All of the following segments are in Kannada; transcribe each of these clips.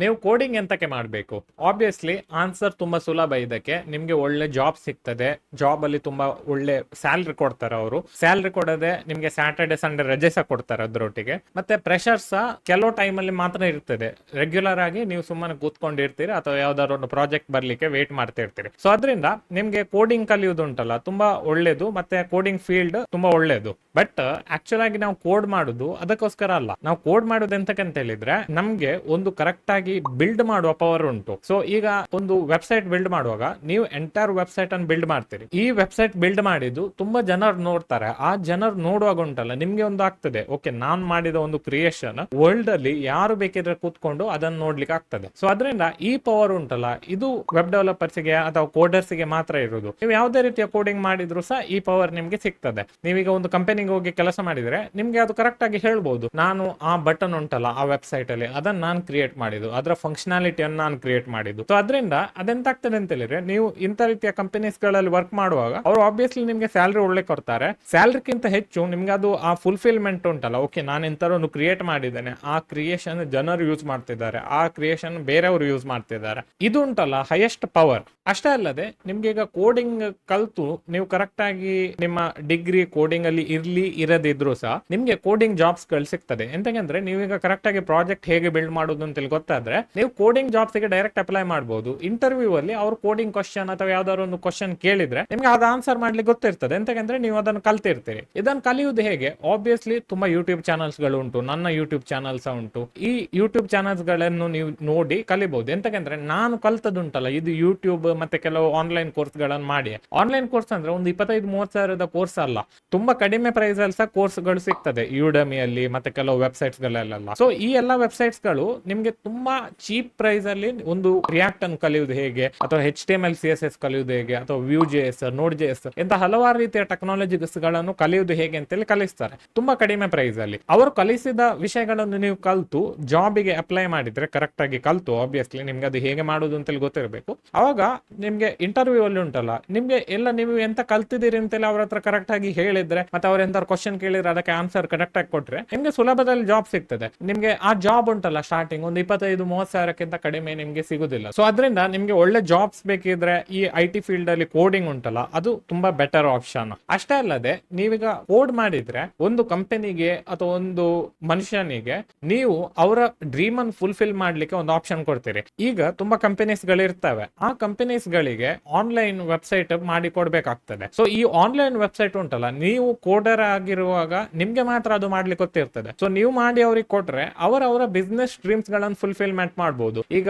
ನೀವು ಕೋಡಿಂಗ್ ಎಂತಕ್ಕೆ ಮಾಡಬೇಕು? ಆಬ್ವಿಯಸ್ಲಿ ಆನ್ಸರ್ ತುಂಬಾ ಸುಲಭ. ಇದಕ್ಕೆ ನಿಮ್ಗೆ ಒಳ್ಳೆ ಜಾಬ್ ಸಿಗ್ತದೆ, ಜಾಬ್ ಅಲ್ಲಿ ತುಂಬಾ ಒಳ್ಳೆ ಸ್ಯಾಲ್ರಿ ಕೊಡ್ತಾರೆ ಅವರು. ಸ್ಯಾಲ್ರಿ ಕೊಡದೆ ನಿಮ್ಗೆ ಸ್ಯಾಟರ್ಡೆ ಸಂಡೇ ರಜೆ ಸಹ ಕೊಡ್ತಾರೆ ಅದ್ರೊಟ್ಟಿಗೆ. ಮತ್ತೆ ಪ್ರೆಷರ್ ಸಹ ಕೆಲವು ಟೈಮ್ ಅಲ್ಲಿ ಮಾತ್ರ ಇರ್ತದೆ. ರೆಗ್ಯುಲರ್ ಆಗಿ ನೀವು ಸುಮ್ಮನೆ ಕೂತ್ಕೊಂಡಿರ್ತೀರಿ ಅಥವಾ ಯಾವ್ದಾದ್ರು ಒಂದು ಪ್ರಾಜೆಕ್ಟ್ ಬರ್ಲಿಕ್ಕೆ ವೇಟ್ ಮಾಡ್ತಾ ಇರ್ತೀರಿ. ಸೊ ಅದರಿಂದ ನಿಮ್ಗೆ ಕೋಡಿಂಗ್ ಕಲಿಯುವುದು ಉಂಟಲ್ಲ ತುಂಬಾ ಒಳ್ಳೇದು, ಮತ್ತೆ ಕೋಡಿಂಗ್ ಫೀಲ್ಡ್ ತುಂಬಾ ಒಳ್ಳೇದು. ಬಟ್ ಆಕ್ಚುಲ್ ಆಗಿ ನಾವು ಕೋಡ್ ಮಾಡುದು ಅದಕ್ಕೋಸ್ಕರ ಅಲ್ಲ. ನಾವು ಕೋಡ್ ಮಾಡುದು ಎಂತಕ್ಕಂತ ಹೇಳಿದ್ರೆ ನಮ್ಗೆ ಒಂದು ಕರೆಕ್ಟ್ ಆಗಿ ಬಿಲ್ಡ್ ಮಾಡುವ ಪವರ್ ಉಂಟು. ಸೊ ಈಗ ಒಂದು ವೆಬ್ಸೈಟ್ ಬಿಲ್ಡ್ ಮಾಡುವಾಗ ನೀವು ಎಂಟೈರ್ ವೆಬ್ಸೈಟ್ ಅನ್ನು ಬಿಲ್ಡ್ ಮಾಡ್ತೀರಿ. ಈ ವೆಬ್ಸೈಟ್ ಬಿಲ್ಡ್ ಮಾಡಿದ್ದು ತುಂಬಾ ಜನರು ನೋಡ್ತಾರೆ. ಆ ಜನರು ನೋಡುವಾಗ ಉಂಟಲ್ಲ ನಿಮ್ಗೆ ಒಂದು ಆಗ್ತದೆ, ಓಕೆ ನಾನ್ ಮಾಡಿದ ಒಂದು ಕ್ರಿಯೇಷನ್ ವರ್ಲ್ಡ್ ಅಲ್ಲಿ ಯಾರು ಬೇಕಿದ್ರೆ ಕೂತ್ಕೊಂಡು ಅದನ್ನ ನೋಡ್ಲಿಕ್ಕೆ ಆಗ್ತದೆ. ಸೊ ಅದರಿಂದ ಈ ಪವರ್ ಉಂಟಲ್ಲ ಇದು ವೆಬ್ ಡೆವಲಪರ್ಸ್ ಗೆ ಅಥವಾ ಕೋಡರ್ಸ್ ಗೆ ಮಾತ್ರ ಇರುವುದು. ನೀವು ಯಾವುದೇ ರೀತಿಯ ಕೋಡಿಂಗ್ ಮಾಡಿದ್ರು ಸಹ ಈ ಪವರ್ ನಿಮ್ಗೆ ಸಿಗ್ತದೆ. ನೀವೀಗ ಒಂದು ಕಂಪನಿಗೆ ಹೋಗಿ ಕೆಲಸ ಮಾಡಿದ್ರೆ ನಿಮ್ಗೆ ಅದು ಕರೆಕ್ಟ್ ಆಗಿ ಹೇಳ್ಬಹುದು, ನಾನು ಆ ಬಟನ್ ಉಂಟಲ್ಲ ಆ ವೆಬ್ಸೈಟ್ ಅಲ್ಲಿ ಅದನ್ನ ನಾನು ಕ್ರಿಯೇಟ್ ಮಾಡಿದ್ದು, ಅದರ ಫಂಕ್ಷನಾಲಿಟಿಯನ್ನು ನಾನು ಕ್ರಿಯೇಟ್ ಮಾಡಿದ್ದು. ಸೊ ಅದರಿಂದ ಅದೆಂತಾಗ್ತದೆ ಅಂತ ಹೇಳಿದ್ರೆ ನೀವು ಇಂಥ ರೀತಿಯ ಕಂಪನೀಸ್ ಗಳಲ್ಲಿ ವರ್ಕ್ ಮಾಡುವಾಗ ಅವರು ಆಬ್ವಿಯಸ್ಲಿ ನಿಮ್ಗೆ ಸ್ಯಾಲ್ರಿ ಒಳ್ಳೆ ಕೊಡ್ತಾರೆ. ಸ್ಯಾಲ್ರಿಗಿಂತ ಹೆಚ್ಚು ನಿಮ್ಗೆ ಅದು ಆ ಫುಲ್ಫಿಲ್ಮೆಂಟ್ ಉಂಟಲ್ಲ, ಓಕೆ ನಾನು ಇಂಥರೊಂದು ಕ್ರಿಯೇಟ್ ಮಾಡಿದ್ದೇನೆ, ಆ ಕ್ರಿಯೇಷನ್ ಜನರು ಯೂಸ್ ಮಾಡ್ತಿದ್ದಾರೆ, ಆ ಕ್ರಿಯೇಷನ್ ಬೇರೆಯವರು ಯೂಸ್ ಮಾಡ್ತಿದ್ದಾರೆ, ಇದು ಉಂಟಲ್ಲ ಹೈಯೆಸ್ಟ್ ಪವರ್. ಅಷ್ಟೇ ಅಲ್ಲದೆ ನಿಮ್ಗೆ ಈಗ ಕೋಡಿಂಗ್ ಕಲ್ತು ನೀವು ಕರೆಕ್ಟ್ ಆಗಿ ನಿಮ್ಮ ಡಿಗ್ರಿ ಕೋಡಿಂಗ್ ಅಲ್ಲಿ ಇರ್ಲಿ ಇರದಿದ್ರು ಸಹ ನಿಮ್ಗೆ ಕೋಡಿಂಗ್ ಜಾಬ್ಸ್ ಗಳು ಸಿಗ್ತದೆ. ಎಂತಂದ್ರೆ ನೀವೀಗ ಕರೆಕ್ಟ್ ಆಗಿ ಪ್ರಾಜೆಕ್ಟ್ ಹೇಗೆ ಬಿಲ್ಡ್ ಮಾಡೋದು ಅಂತ ಗೊತ್ತಾದ್ರೆ ನೀವು ಕೋಡಿಂಗ್ ಜಾಬ್ಸ್ ಗೆ ಡೈರೆಕ್ಟ್ ಅಪ್ಲೈ ಮಾಡಬಹುದು. ಇಂಟರ್ವ್ಯೂ ಅಲ್ಲಿ ಅವ್ರು ಕೋಡಿಂಗ್ ಕ್ವಶನ್ ಅಥವಾ ಯಾವ್ದಾದ್ರು ಒಂದು ಕ್ವಶನ್ ಕೇಳಿದ್ರೆ ನಿಮ್ಗೆ ಅದು ಆನ್ಸರ್ ಮಾಡ್ಲಿಕ್ಕೆ ಗೊತ್ತಿರ್ತದೆ. ಎಂತಂದ್ರೆ ನೀವು ಅದನ್ನು ಕಲ್ತಿರ್ತೀರಿ. ಇದನ್ನು ಕಲಿಯುವುದು ಹೇಗೆ? ಆಬ್ವಿಯಸ್ಲಿ ತುಂಬಾ ಯೂಟ್ಯೂಬ್ ಚಾನಲ್ಸ್ ಗಳು ಉಂಟು, ನನ್ನ ಯೂಟ್ಯೂಬ್ ಚಾನಲ್ಸ್ ಉಂಟು. ಈ ಯೂಟ್ಯೂಬ್ ಚಾನಲ್ಸ್ ಗಳನ್ನು ನೀವು ನೋಡಿ ಕಲಿಬಹುದು. ಎಂತಂದ್ರೆ ನಾನು ಕಲ್ತದುಂಟಲ್ಲ ಇದು ಯೂಟ್ಯೂಬ್ ಮತ್ತೆ ಕೆಲವು ಆನ್ಲೈನ್ ಕೋರ್ಸ್ ಗಳನ್ನು ಮಾಡಿ. ಆನ್ಲೈನ್ ಕೋರ್ಸ್ ಅಂದ್ರೆ ಒಂದು 25-30 ಸಾವಿರದ ಕೋರ್ಸ್ ಅಲ್ಲ, ತುಂಬಾ ಕಡಿಮೆ ಪ್ರೈಸ್ ಅಲ್ಲಿ ಸಹ ಕೋರ್ಸ್ ಗಳು ಸಿಗ್ತದೆ ಯುಡಮಿಯಲ್ಲಿ ಮತ್ತೆ ಕೆಲವು ವೆಬ್ಸೈಟ್ಸ್ ಗಳಲ್ಲೆಲ್ಲ. ಸೊ ಈ ಎಲ್ಲಾ ವೆಬ್ಸೈಟ್ಸ್ ಗಳು ನಿಮ್ಗೆ ತುಂಬಾ ಚೀಪ್ ಪ್ರೈಸ್ ಅಲ್ಲಿ ಒಂದು ರಿಯಾಕ್ಟ್ ಅನ್ನು ಕಲಿಯುವುದು ಹೇಗೆ, ಅಥವಾ HTML CSS ಕಲಿಯುವುದು ಹೇಗೆ, ಅಥವಾ Vue.js Node.js ಇಂತ ಹಲವಾರು ರೀತಿಯ ಟೆಕ್ನಾಲಜೀಸ್ ಗಳನ್ನು ಕಲಿಯುವುದು ಹೇಗೆ ಅಂತೇಳಿ ಕಲಿಸ್ತಾರೆ ತುಂಬಾ ಕಡಿಮೆ ಪ್ರೈಸ್ ಅಲ್ಲಿ. ಅವರು ಕಲಿಸಿದ ವಿಷಯಗಳನ್ನು ನೀವು ಕಲ್ತು ಜಾಬಿಗೆ ಅಪ್ಲೈ ಮಾಡಿದ್ರೆ ಕರೆಕ್ಟ್ ಆಗಿ ಕಲ್ತು, ಆಬ್ವಿಯಸ್ಲಿ ನಿಮ್ಗೆ ಅದು ಹೇಗೆ ಮಾಡುದು ಅಂತೇಳಿ ಗೊತ್ತಿರಬೇಕು. ಅವಾಗ ನಿಮ್ಗೆ ಇಂಟರ್ವ್ಯೂ ಅಲ್ಲಿ ಉಂಟಲ್ಲ ನಿಮ್ಗೆ ಎಲ್ಲ ನೀವು ಎಂತ ಕಲ್ತಿದ್ದೀರಿ ಅಂತೇಳಿ ಅವ್ರ ಹತ್ರ ಕರೆಕ್ಟ್ ಆಗಿ ಹೇಳಿದ್ರೆ ಮತ್ತೆ ಅವ್ರ ಎಂತ ಕ್ವಶನ್ ಕೇಳಿದ್ರೆ ಅದಕ್ಕೆ ಆನ್ಸರ್ ಕರೆಕ್ಟ್ ಆಗಿ ಕೊಟ್ರೆ ನಿಮ್ಗೆ ಸುಲಭದಲ್ಲಿ ಜಾಬ್ ಸಿಗ್ತದೆ. ನಿಮ್ಗೆ ಆ ಜಾಬ್ ಉಂಟಲ್ಲ ಸ್ಟಾರ್ಟಿಂಗ್ ಒಂದು 25-30 ಸಾವಿರಕ್ಕಿಂತ ಕಡಿಮೆ ನಿಮ್ಗೆ ಸಿಗುದಿಲ್ಲ. ಸೊ ಅದರಿಂದ ನಿಮ್ಗೆ ಒಳ್ಳೆ ಜಾಬ್ಸ್ ಬೇಕಿದ್ರೆ ಈ IT ಫೀಲ್ಡ್ ಅಲ್ಲಿ ಕೋಡಿಂಗ್ ಉಂಟಲ್ಲ ಅದು ತುಂಬಾ ಬೆಟರ್ ಆಪ್ಷನ್. ಅಷ್ಟೇ ಅಲ್ಲದೆ ನೀವೀಗ ಕೋಡ್ ಮಾಡಿದ್ರೆ ಒಂದು ಕಂಪನಿಗೆ ಅಥವಾ ಒಂದು ಮನುಷ್ಯನಿಗೆ ನೀವು ಅವರ ಡ್ರೀಮ್ ಅನ್ನು ಫುಲ್ಫಿಲ್ ಮಾಡ್ಲಿಕ್ಕೆ ಒಂದು ಆಪ್ಷನ್ ಕೊಡ್ತೀರಿ. ಈಗ ತುಂಬಾ ಕಂಪನೀಸ್ ಗಳಿರ್ತವೆ, ಆ ಕಂಪನೀಸ್ ಗಳಿಗೆ ಆನ್ಲೈನ್ ವೆಬ್ಸೈಟ್ ಮಾಡಿ ಕೊಡ್ಬೇಕಾಗ್ತದೆ. ಸೊ ಈ ಆನ್ಲೈನ್ ವೆಬ್ಸೈಟ್ ಉಂಟಲ್ಲ ನೀವು ಕೋಡರ್ ಆಗಿರುವಾಗ ನಿಮ್ಗೆ ಮಾತ್ರ ಅದು ಮಾಡ್ಲಿಕ್ಕೆ ಗೊತ್ತಿರ್ತದೆ. ಸೊ ನೀವು ಮಾಡಿ ಅವ್ರಿಗೆ ಕೊಟ್ರೆ ಅವರ ಬಿಸ್ನೆಸ್ ಡ್ರೀಮ್ಸ್ ಗಳನ್ನು ಫುಲ್ಫಿಲ್ಮೆಂಟ್ ಮಾಡಬಹುದು. ಈಗ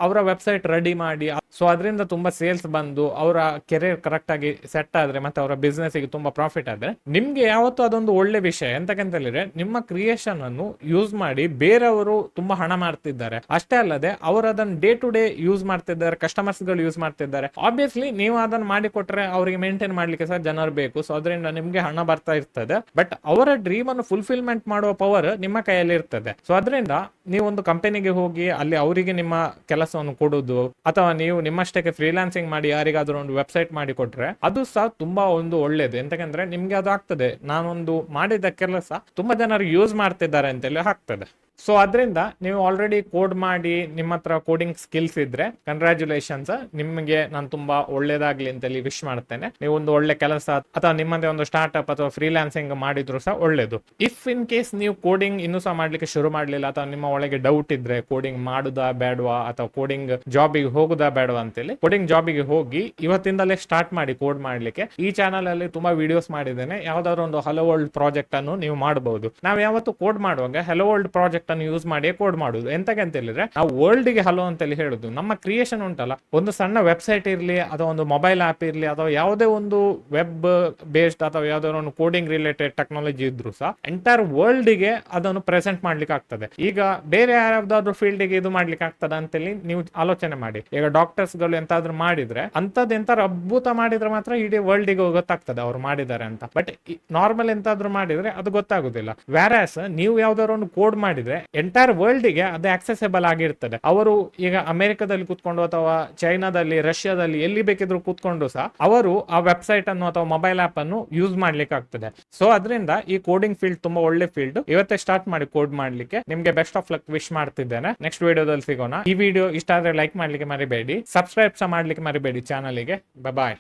ಅವರ ವೆಬ್ಸೈಟ್ ರೆಡಿ ಮಾಡಿ ಸೊ ಅದರಿಂದ ತುಂಬಾ ಸೇಲ್ಸ್ ಬಂದು ಅವರ ಕೆರಿಯರ್ ಕರೆಕ್ಟ್ ಆಗಿ ಸೆಟ್ ಆದ್ರೆ ಮತ್ತೆ ಅವರ ಬಿಸ್ನೆಸ್ ಗೆ ತುಂಬಾ ಪ್ರಾಫಿಟ್ ಆದ್ರೆ ನಿಮ್ಗೆ ಯಾವತ್ತೂ ಅದೊಂದು ಒಳ್ಳೆ ವಿಷಯ. ಎಂತಕ್ಕಂತ ಹೇಳಿದ್ರೆ ನಿಮ್ಮ ಕ್ರಿಯೇಷನ್ ಅನ್ನು ಯೂಸ್ ಮಾಡಿ ಬೇರೆಯವರು ತುಂಬಾ ಹಣ ಮಾಡ್ತಿದ್ದಾರೆ. ಅಷ್ಟೇ ಅಲ್ಲದೆ ಅವರು ಅದನ್ನು ಡೇ ಟು ಡೇ ಯೂಸ್ ಮಾಡ್ತಿದ್ದಾರೆ, ಕಸ್ಟಮರ್ಸ್ ಗಳು ಯೂಸ್ ಮಾಡ್ತಿದ್ದಾರೆ. ಆಬ್ವಿಯಸ್ಲಿ ನೀವು ಅದನ್ನು ಮಾಡಿ ಕೊಟ್ರೆ ಅವರಿಗೆ ಮೇಂಟೈನ್ ಮಾಡ್ಲಿಕ್ಕೆ ಸಹ ಜನರು ಬೇಕು. ಸೊ ಅದರಿಂದ ನಿಮ್ಗೆ ಹಣ ಬರ್ತಾ ಇರ್ತದೆ. ಬಟ್ ಅವರ ಡ್ರೀಮ್ ಅನ್ನು ಫುಲ್ಫಿಲ್ಮೆಂಟ್ ಮಾಡುವ ಪವರ್ ನಿಮ್ಮ ಕೈಯಲ್ಲಿ ಇರ್ತದೆ. ಸೊ ಅದರಿಂದ ನೀವು ಒಂದು ಕಂಪನಿಗೆ ಹೋಗಿ ಅಲ್ಲಿ ಅವರಿಗೆ ನಿಮ್ಮ ಕೆಲಸವನ್ನು ಕೊಡುದು ಅಥವಾ ನೀವು ನಿಮ್ಮಷ್ಟಕ್ಕೆ ಫ್ರೀಲಾನ್ಸಿಂಗ್ ಮಾಡಿ ಯಾರಿಗಾದ್ರೂ ಒಂದು ವೆಬ್ಸೈಟ್ ಮಾಡಿ ಕೊಟ್ರೆ ಅದು ಸಹ ತುಂಬಾ ಒಂದು ಒಳ್ಳೇದು. ಎಂತಕಂದ್ರೆ ನಿಮ್ಗೆ ಅದು ಆಗ್ತದೆ, ನಾನೊಂದು ಮಾಡಿದ ಕೆಲಸ ತುಂಬಾ ಜನರು ಯೂಸ್ ಮಾಡ್ತಿದ್ದಾರೆ ಅಂತೇಳಿ ಆಗ್ತದೆ. ಸೊ ಅದರಿಂದ ನೀವು ಆಲ್ರೆಡಿ ಕೋಡ್ ಮಾಡಿ ನಿಮ್ಮ ಹತ್ರ ಕೋಡಿಂಗ್ ಸ್ಕಿಲ್ಸ್ ಇದ್ರೆ ಕಂಗ್ರಾಚುಲೇಷನ್ಸ್, ನಿಮಗೆ ನಾನು ತುಂಬಾ ಒಳ್ಳೇದಾಗ್ಲಿ ಅಂತೇಳಿ ವಿಶ್ ಮಾಡ್ತೇನೆ. ನೀವು ಒಂದು ಒಳ್ಳೆ ಕೆಲಸ ಅಥವಾ ನಿಮ್ಮದೇ ಒಂದು ಸ್ಟಾರ್ಟ್ಅಪ್ ಅಥವಾ ಫ್ರೀಲಾನ್ಸಿಂಗ್ ಮಾಡಿದ್ರು ಸಹ ಒಳ್ಳೇದು. ಇಫ್ ಇನ್ ಕೇಸ್ ನೀವು ಕೋಡಿಂಗ್ ಇನ್ನೂ ಸಹ ಮಾಡ್ಲಿಕ್ಕೆ ಶುರು ಮಾಡ್ಲಿಲ್ಲ ಅಥವಾ ನಿಮ್ಮ ಒಳಗೆ ಡೌಟ್ ಇದ್ರೆ ಕೋಡಿಂಗ್ ಮಾಡುದಾ ಬೇಡವಾ ಅಥವಾ ಕೋಡಿಂಗ್ ಜಾಬಿಗೆ ಹೋಗುದಾ ಬೇಡವಾ ಅಂತೇಳಿ, ಕೋಡಿಂಗ್ ಜಾಬಿಗೆ ಹೋಗಿ ಇವತ್ತಿಂದಲೇ ಸ್ಟಾರ್ಟ್ ಮಾಡಿ ಕೋಡ್ ಮಾಡ್ಲಿಕ್ಕೆ. ಈ ಚಾನಲ್ ಅಲ್ಲಿ ತುಂಬಾ ವಿಡಿಯೋಸ್ ಮಾಡಿದ್ದೇನೆ. ಯಾವ್ದಾದ್ರು ಒಂದು ಹಲೋ ವರ್ಲ್ಡ್ ಪ್ರಾಜೆಕ್ಟ್ ಅನ್ನು ನೀವು ಮಾಡಬಹುದು. ನಾವು ಯಾವತ್ತು ಕೋಡ್ ಮಾಡುವಾಗ ಹಲೋ ವರ್ಲ್ಡ್ ಪ್ರಾಜೆಕ್ಟ್ ಅನ್ನು ಯೂಸ್ ಮಾಡಿ ಕೋಡ್ ಮಾಡುದು. ಎಂತಕ್ಕೆ ಅಂತ ಹೇಳಿದ್ರೆ ನಾವು ವರ್ಲ್ಡ್ ಗೆ ಹಲೋ ಅಂತ ಹೇಳುದು. ನಮ್ಮ ಕ್ರಿಯೇಷನ್ ಉಂಟಲ್ಲ, ಒಂದು ಸಣ್ಣ ವೆಬ್ಸೈಟ್ ಇರ್ಲಿ ಅಥವಾ ಒಂದು ಮೊಬೈಲ್ ಆಪ್ ಇರ್ಲಿ ಅಥವಾ ಯಾವುದೇ ಒಂದು ವೆಬ್ ಬೇಸ್ಡ್ ಅಥವಾ ಯಾವ್ದಾದ್ರು ಒಂದು ಕೋಡಿಂಗ್ ರಿಲೇಟೆಡ್ ಟೆಕ್ನಾಲಜಿ ಇದ್ರು ಸಹ ಎಂಟೈರ್ ವರ್ಲ್ಡ್ ಗೆ ಅದನ್ನು ಪ್ರೆಸೆಂಟ್ ಮಾಡ್ಲಿಕ್ಕೆ ಆಗ್ತದೆ. ಈಗ ಬೇರೆ ಯಾವ್ದಾದ್ರು ಫೀಲ್ಡ್ ಗೆ ಇದು ಮಾಡ್ಲಿಕ್ಕೆ ಆಗ್ತದ ಅಂತೇಳಿ ನೀವು ಆಲೋಚನೆ ಮಾಡಿ. ಈಗ ಡಾಕ್ಟರ್ಸ್ ಗಳು ಎಂತಾದ್ರೂ ಮಾಡಿದ್ರೆ ಅಂತದ್ ಎಂತಾದ್ರು ಅದ್ಭುತ ಮಾಡಿದ್ರೆ ಮಾತ್ರ ಇಡೀ ವರ್ಲ್ಡ್ ಗೆ ಗೊತ್ತಾಗ್ತದೆ ಅವ್ರು ಮಾಡಿದ್ದಾರೆ ಅಂತ. ಬಟ್ ನಾರ್ಮಲ್ ಎಂತಾದ್ರೂ ಮಾಡಿದ್ರೆ ಅದು ಗೊತ್ತಾಗುದಿಲ್ಲ. ವ್ಯಾರಾಸ್ ನೀವು ಯಾವ್ದಾದ್ರು ಒಂದು ಕೋಡ್ ಮಾಡಿದ್ರೆ ಎಂಟೈರ್ ವರ್ಲ್ಡ್ ಗೆ ಅದು ಆಕ್ಸೆಸಬಲ್ ಆಗಿರ್ತದೆ. ಅವರು ಈಗ ಅಮೆರಿಕದಲ್ಲಿ ಕೂತ್ಕೊಂಡು ಅಥವಾ ಚೈನಾದಲ್ಲಿ, ರಷ್ಯಾದಲ್ಲಿ ಎಲ್ಲಿ ಬೇಕಿದ್ರು ಕೂತ್ಕೊಂಡು ಸಹ ಅವರು ಆ ವೆಬ್ಸೈಟ್ ಅನ್ನು ಅಥವಾ ಮೊಬೈಲ್ ಆಪ್ ಅನ್ನು ಯೂಸ್ ಮಾಡ್ಲಿಕ್ಕೆ ಆಗ್ತದೆ. ಸೊ ಅದರಿಂದ ಈ ಕೋಡಿಂಗ್ ಫೀಲ್ಡ್ ತುಂಬಾ ಒಳ್ಳೆ ಫೀಲ್ಡ್. ಇವತ್ತೇ ಸ್ಟಾರ್ಟ್ ಮಾಡಿ ಕೋಡ್ ಮಾಡ್ಲಿಕ್ಕೆ. ನಿಮ್ಗೆ ಬೆಸ್ಟ್ ಆಫ್ ಲಕ್ ವಿಶ್ ಮಾಡ್ತಿದ್ದೇನೆ. ನೆಕ್ಸ್ಟ್ ವಿಡಿಯೋದಲ್ಲಿ ಸಿಗೋಣ. ಈ ವಿಡಿಯೋ ಇಷ್ಟ ಆದ್ರೆ ಲೈಕ್ ಮಾಡ್ಲಿಕ್ಕೆ ಮರಿಬೇಡಿ, ಸಬ್ಸ್ಕ್ರೈಬ್ ಸಹ ಮಾಡ್ಲಿಕ್ಕೆ ಮರಿಬೇಡಿ ಚಾನಲ್ಗೆ. ಬಾಯ್.